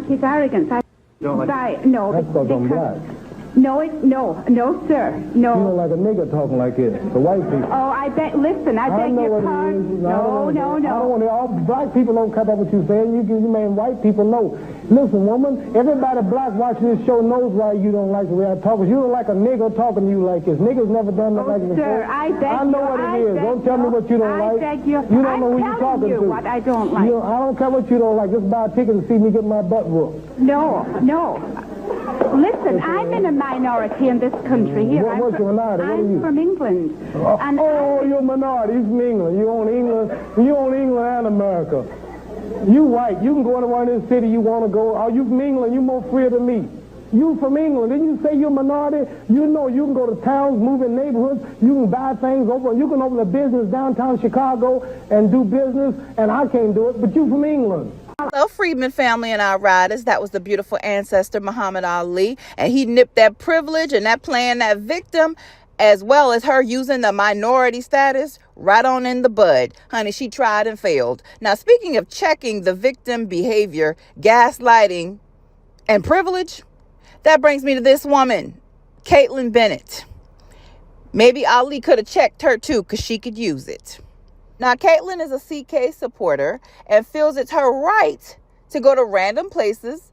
his arrogance. Don't like No, That's because I'm black. No, sir, no. You don't like a nigga talking like this. The white people. Oh, I beg your pardon. No. I don't want to. All black people don't cut up what you saying. You mean white people know. Listen, woman, everybody black watching this show knows why you don't like the way I talk. You don't like a nigga talking to you like this. Niggas never done that like this before. Sir, I know what it is. Don't tell me what you don't like. You don't know who you're talking to. What I don't like. I don't care what you don't like. Just buy a ticket and see me get my butt whooped. No. Listen, I'm in a minority in this country here. What's your minority? I'm from England. You're a minority. You're from England. You own England and America. You white. You can go to one of this city you want to go. Are you from England? You more free than me. You from England. Didn't you say you're a minority? You know you can go to towns, move in neighborhoods. You can buy things. You can open a business downtown Chicago and do business, and I can't do it, but you from England. Hello, Freedmen family and our riders. That was the beautiful ancestor Muhammad Ali, and he nipped that privilege and that playing that victim, as well as her using the minority status, right on in the bud. Honey, she tried and failed. Now, speaking of checking the victim behavior, gaslighting, and privilege, that brings me to this woman, Caitlin Bennett. Maybe Ali could have checked her too, because she could use it. Now, Caitlin is a CK supporter and feels it's her right to go to random places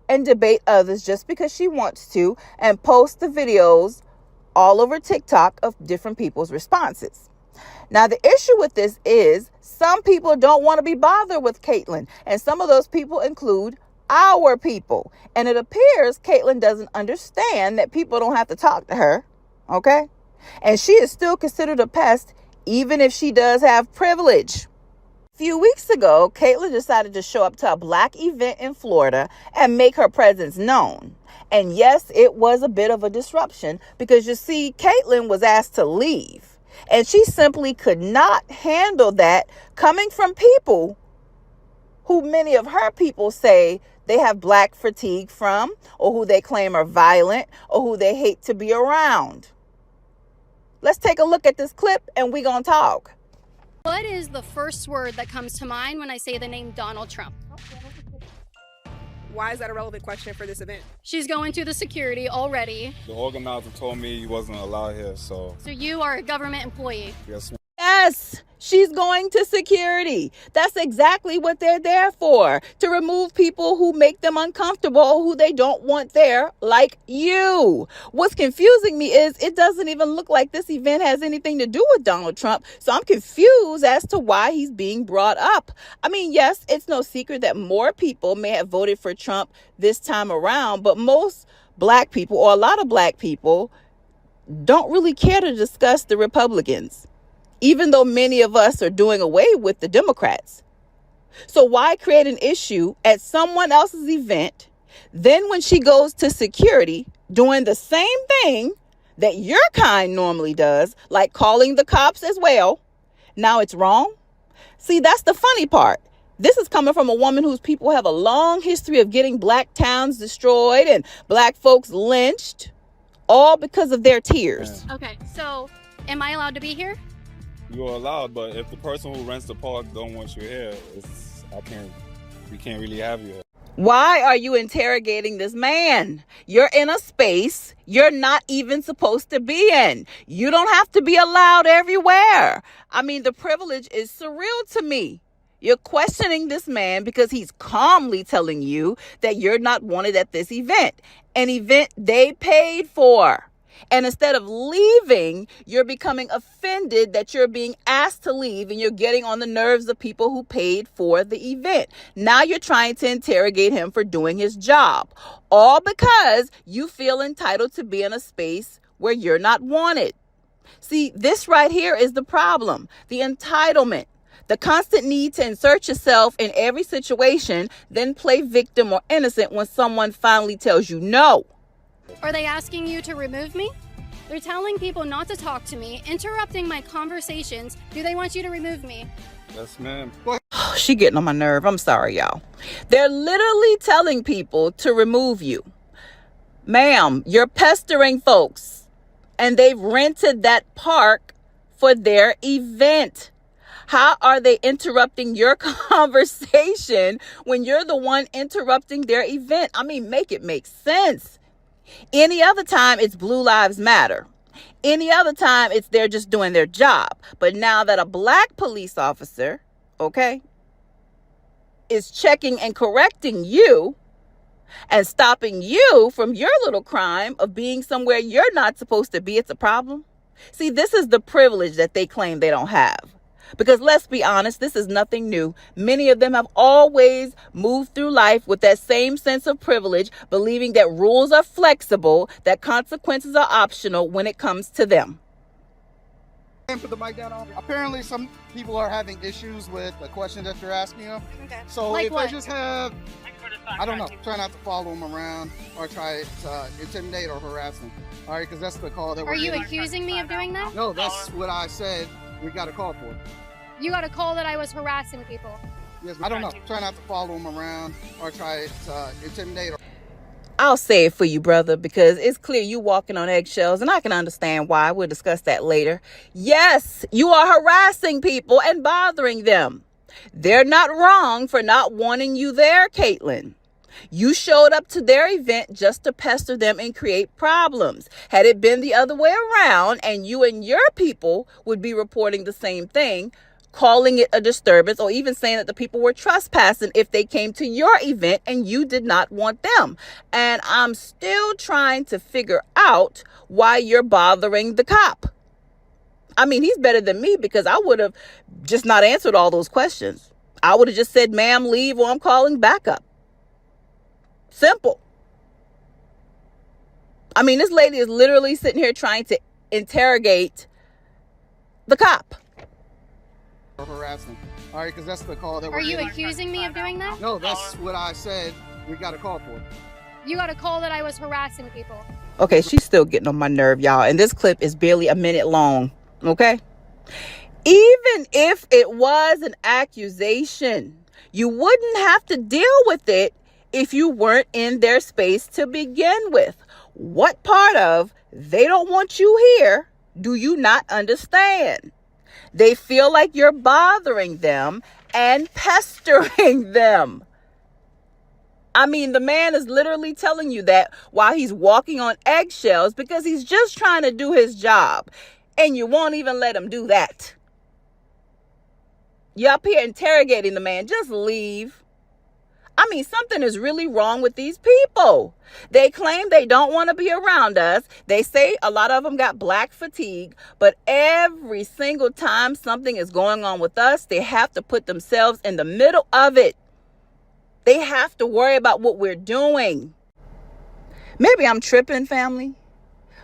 and debate others just because she wants to, and post the videos all over TikTok of different people's responses. Now, the issue with this is some people don't want to be bothered with Caitlin, and some of those people include our people. And it appears Caitlin doesn't understand that people don't have to talk to her, okay? And she is still considered a pest even if she does have privilege. A few weeks ago, Caitlin decided to show up to a black event in Florida and make her presence known. And yes, it was a bit of a disruption because you see, Caitlin was asked to leave. And she simply could not handle that coming from people who many of her people say they have black fatigue from, or who they claim are violent, or who they hate to be around. Let's take a look at this clip and we're going to talk. What is the first word that comes to mind when I say the name Donald Trump? Why is that a relevant question for this event? She's going through the security already. The organizer told me you wasn't allowed here, so you are a government employee? Yes, she's going to security. That's exactly what they're there for, to remove people who make them uncomfortable, who they don't want there, like you. What's confusing me is it doesn't even look like this event has anything to do with Donald Trump. So I'm confused as to why he's being brought up. I mean, yes, it's no secret that more people may have voted for Trump this time around, but most black people, or a lot of black people, don't really care to discuss the Republicans, even though many of us are doing away with the Democrats. So why create an issue at someone else's event, then when she goes to security, doing the same thing that your kind normally does, like calling the cops as well, now it's wrong? See, that's the funny part. This is coming from a woman whose people have a long history of getting black towns destroyed and black folks lynched, all because of their tears. Okay, so am I allowed to be here? you're allowed. But if the person who rents the park don't want you here, we can't really have you here. Why are you interrogating this man? You're in a space you're not even supposed to be in. You don't have to be allowed everywhere. I mean, the privilege is surreal to me. You're questioning this man because he's calmly telling you that you're not wanted at this event, an event they paid for. And instead of leaving, you're becoming offended that you're being asked to leave, and you're getting on the nerves of people who paid for the event. Now you're trying to interrogate him for doing his job, all because you feel entitled to be in a space where you're not wanted. See, this right here is the problem, the entitlement. The constant need to insert yourself in every situation, then play victim or innocent when someone finally tells you no. Are they asking you to remove me? They're telling people not to talk to me, interrupting my conversations. Do they want you to remove me? Yes, ma'am. She getting on my nerve. I'm sorry, y'all. They're literally telling people to remove you. Ma'am, you're pestering folks, and they've rented that park for their event. How are they interrupting your conversation when you're the one interrupting their event? I mean, make it make sense. Any other time, it's Blue Lives Matter. Any other time, it's they're just doing their job. But now that a black police officer, okay, is checking and correcting you and stopping you from your little crime of being somewhere you're not supposed to be, it's a problem. See, this is the privilege that they claim they don't have. Because let's be honest, this is nothing new. Many of them have always moved through life with that same sense of privilege, believing that rules are flexible, that consequences are optional when it comes to them. Put the mic down on. Apparently, some people are having issues with the question that you're asking them. Okay. So like if what? they just have, I don't know, try not to follow them around or try to intimidate or harass them. All right, because that's the call that we're Are you getting. accusing me of doing that? No, that's what I said. We got a call for. You got a call that I was harassing people. Yes, I don't know. Try not to follow them around or try to intimidate. I'll say it for you, brother, because it's clear you walking on eggshells, and I can understand why. We'll discuss that later. Yes, you are harassing people and bothering them. They're not wrong for not wanting you there, Caitlin. You showed up to their event just to pester them and create problems. Had it been the other way around, and you and your people would be reporting the same thing, calling it a disturbance, or even saying that the people were trespassing if they came to your event and you did not want them. And I'm still trying to figure out why you're bothering the cop. I mean, he's better than me because I would have just not answered all those questions. I would have just said, ma'am, leave, or I'm calling backup. Simple. I mean, this lady is literally sitting here trying to interrogate the cop. Harassment. All right, because that's the call that we're Are you getting. accusing me of doing that? No, that's what I said. We got a call for. You got a call that I was harassing people. Okay, she's still getting on my nerve, y'all. And this clip is barely a minute long. Okay? Even if it was an accusation, you wouldn't have to deal with it if you weren't in their space to begin with. What part of they don't want you here do you not understand? They feel like you're bothering them and pestering them. I mean, the man is literally telling you that while he's walking on eggshells because he's just trying to do his job. And you won't even let him do that. You're up here interrogating the man. Just leave. I mean, something is really wrong with these people. They claim they don't want to be around us. They say a lot of them got black fatigue, but every single time something is going on with us, they have to put themselves in the middle of it. They have to worry about what we're doing. Maybe I'm tripping, family,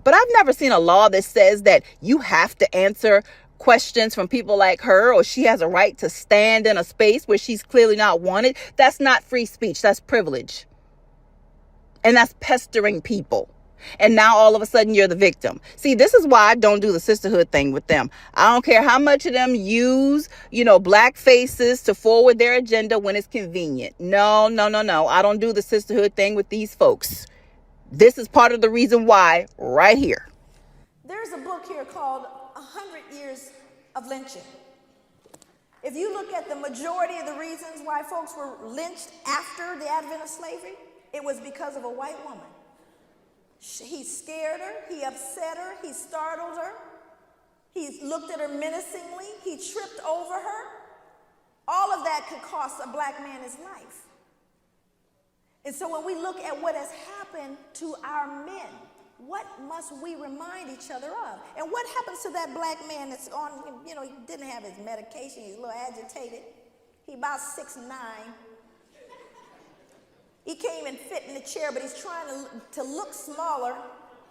but I've never seen a law that says that you have to answer questions from people like her, or she has a right to stand in a space where she's clearly not wanted. That's not free speech. That's privilege. And that's pestering people. And now all of a sudden you're the victim. See, this is why I don't do the sisterhood thing with them. I don't care how much of them use, black faces to forward their agenda when it's convenient. No. I don't do the sisterhood thing with these folks. This is part of the reason why right here. There's a book here called 100 Years of Lynching. If you look at the majority of the reasons why folks were lynched after the advent of slavery, it was because of a white woman. He scared her, he upset her, he startled her, he looked at her menacingly, he tripped over her. All of that could cost a black man his life. And so when we look at what has happened to our men, what must we remind each other of? And what happens to that black man that's on, he didn't have his medication, he's a little agitated. He about 6'9". He can't even fit in the chair, but he's trying to look smaller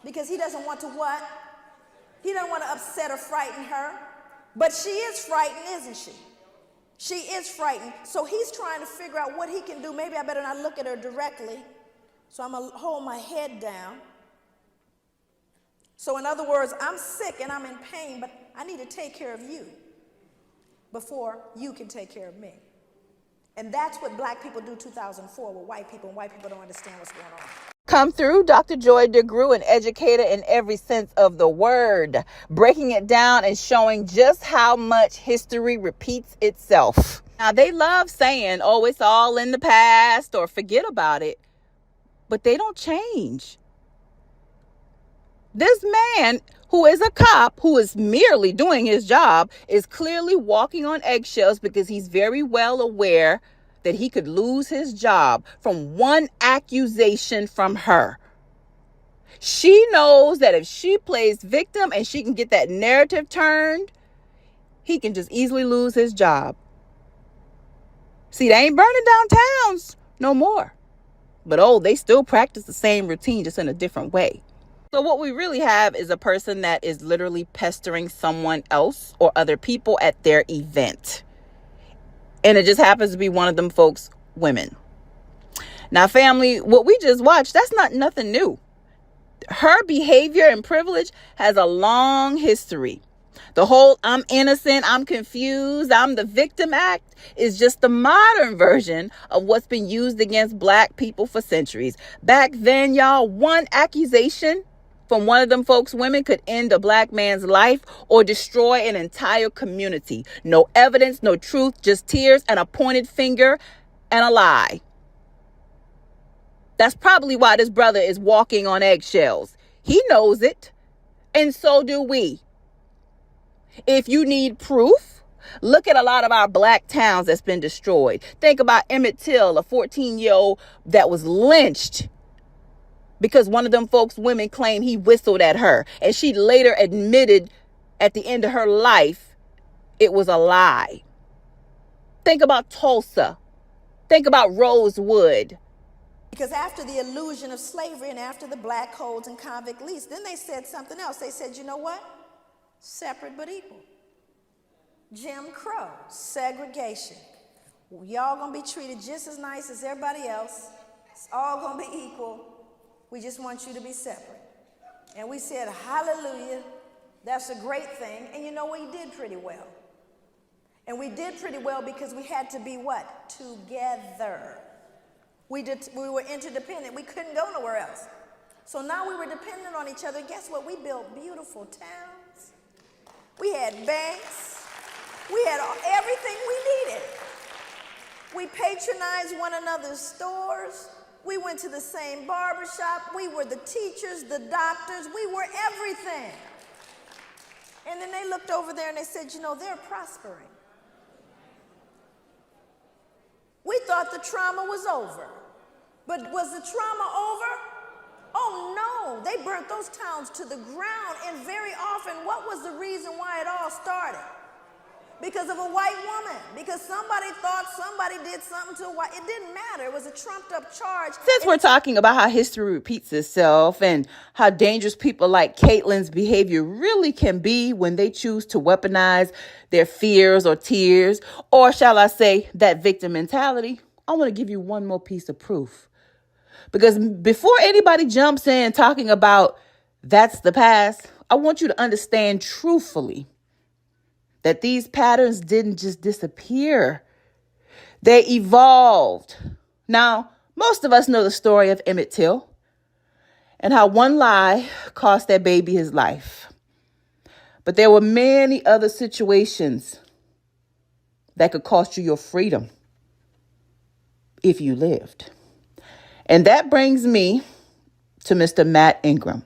because he doesn't want to what? He doesn't want to upset or frighten her. But she is frightened, isn't she? She is frightened. So he's trying to figure out what he can do. Maybe I better not look at her directly. So I'm going to hold my head down. So in other words, I'm sick and I'm in pain, but I need to take care of you before you can take care of me. And that's what black people do 2004 with white people, and white people don't understand what's going on. Come through, Dr. Joy DeGruy, an educator in every sense of the word, breaking it down and showing just how much history repeats itself. Now, they love saying, oh, it's all in the past or forget about it, but they don't change. This man, who is a cop, who is merely doing his job, is clearly walking on eggshells because he's very well aware that he could lose his job from one accusation from her. She knows that if she plays victim and she can get that narrative turned, he can just easily lose his job. See, they ain't burning down towns no more. But they still practice the same routine, just in a different way. So what we really have is a person that is literally pestering someone else or other people at their event. And it just happens to be one of them folks, women. Now, family, what we just watched, that's not nothing new. Her behavior and privilege has a long history. The whole I'm innocent, I'm confused, I'm the victim act is just the modern version of what's been used against black people for centuries. Back then, y'all, one accusation from one of them folks, women, could end a black man's life or destroy an entire community. No evidence, no truth, just tears and a pointed finger and a lie. That's probably why this brother is walking on eggshells. He knows it, and so do we. If you need proof, look at a lot of our black towns that's been destroyed. Think about Emmett Till, a 14-year-old that was lynched because one of them folks, women, claimed he whistled at her. And she later admitted at the end of her life, it was a lie. Think about Tulsa. Think about Rosewood. Because after the illusion of slavery and after the black codes and convict lease, then they said something else. They said, you know what? Separate but equal. Jim Crow, segregation. Y'all gonna be treated just as nice as everybody else. It's all gonna be equal. We just want you to be separate. And we said, hallelujah, that's a great thing. And you know, we did pretty well. And we did pretty well because we had to be what? Together. We were interdependent. We couldn't go nowhere else. So now we were dependent on each other. Guess what? We built beautiful towns. We had banks. We had everything we needed. We patronized one another's stores. We went to the same barbershop. We were the teachers, the doctors. We were everything. And then they looked over there and they said, you know, they're prospering. We thought the trauma was over. But was the trauma over? Oh no, they burnt those towns to the ground. And very often, what was the reason why it all started? Because of a white woman. Because somebody thought somebody did something to a white. It didn't matter. It was a trumped up charge. Since we're talking about how history repeats itself and how dangerous people like Caitlin's behavior really can be when they choose to weaponize their fears or tears, or shall I say that victim mentality, I want to give you one more piece of proof. Because before anybody jumps in talking about that's the past, I want you to understand truthfully that these patterns didn't just disappear. They evolved. Now, most of us know the story of Emmett Till and how one lie cost that baby his life. But there were many other situations that could cost you your freedom if you lived. And that brings me to Mr. Matt Ingram.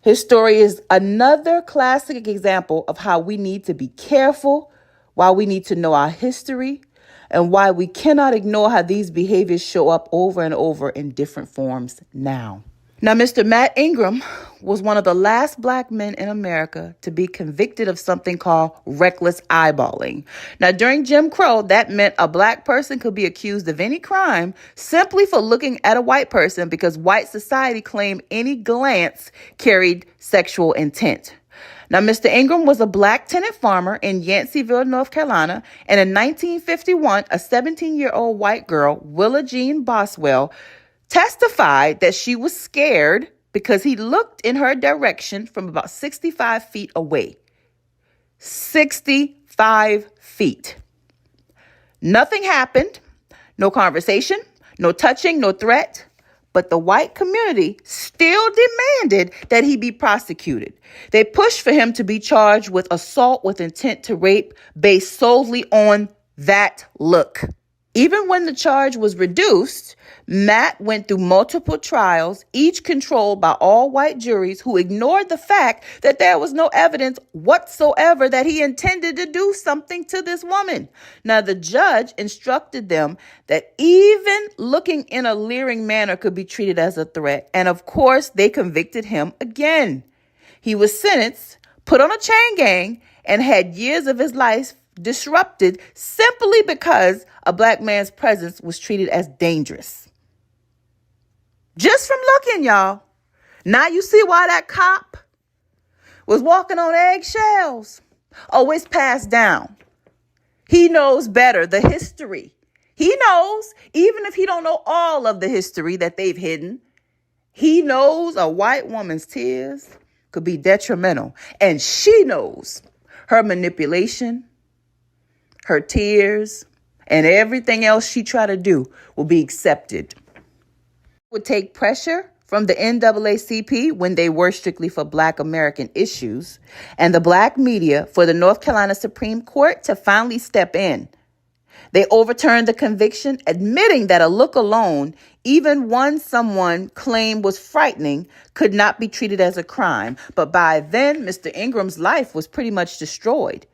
His story is another classic example of how we need to be careful, why we need to know our history, and why we cannot ignore how these behaviors show up over and over in different forms now. Now, Mr. Matt Ingram was one of the last black men in America to be convicted of something called reckless eyeballing. Now, during Jim Crow, that meant a black person could be accused of any crime simply for looking at a white person because white society claimed any glance carried sexual intent. Now, Mr. Ingram was a black tenant farmer in Yanceyville, North Carolina, and in 1951, a 17-year-old white girl, Willa Jean Boswell, testified that she was scared because he looked in her direction from about 65 feet away. 65 feet. Nothing happened. No conversation, no touching, no threat. but the white community still demanded that he be prosecuted. They pushed for him to be charged with assault with intent to rape based solely on that look. Even when the charge was reduced, Matt went through multiple trials, each controlled by all white juries who ignored the fact that there was no evidence whatsoever that he intended to do something to this woman. Now, the judge instructed them that even looking in a leering manner could be treated as a threat. And of course, they convicted him again. He was sentenced, put on a chain gang, and had years of his life disrupted simply because a black man's presence was treated as dangerous. Just from looking, y'all. Now you see why that cop was walking on eggshells. Oh, it's passed down. He knows better, the history. He knows, even if he don't know all of the history that they've hidden, he knows a white woman's tears could be detrimental. And she knows her manipulation, her tears, and everything else she tried to do will be accepted. It would take pressure from the NAACP when they were strictly for Black American issues, and the Black media for the North Carolina Supreme Court to finally step in. They overturned the conviction, admitting that a look alone, even one someone claimed was frightening, could not be treated as a crime. But by then, Mr. Ingram's life was pretty much destroyed.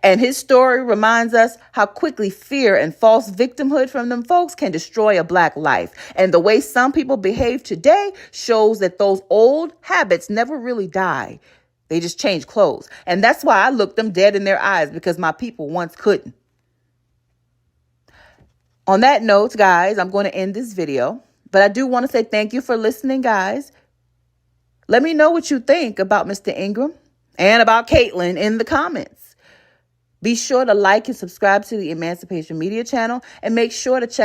And his story reminds us how quickly fear and false victimhood from them folks can destroy a black life. And the way some people behave today shows that those old habits never really die. They just change clothes. And that's why I look them dead in their eyes, because my people once couldn't. On that note, guys, I'm going to end this video. But I do want to say thank you for listening, guys. Let me know what you think about Mr. Ingram and about Caitlin in the comments. Be sure to like and subscribe to the Emancipation Media channel, and make sure to check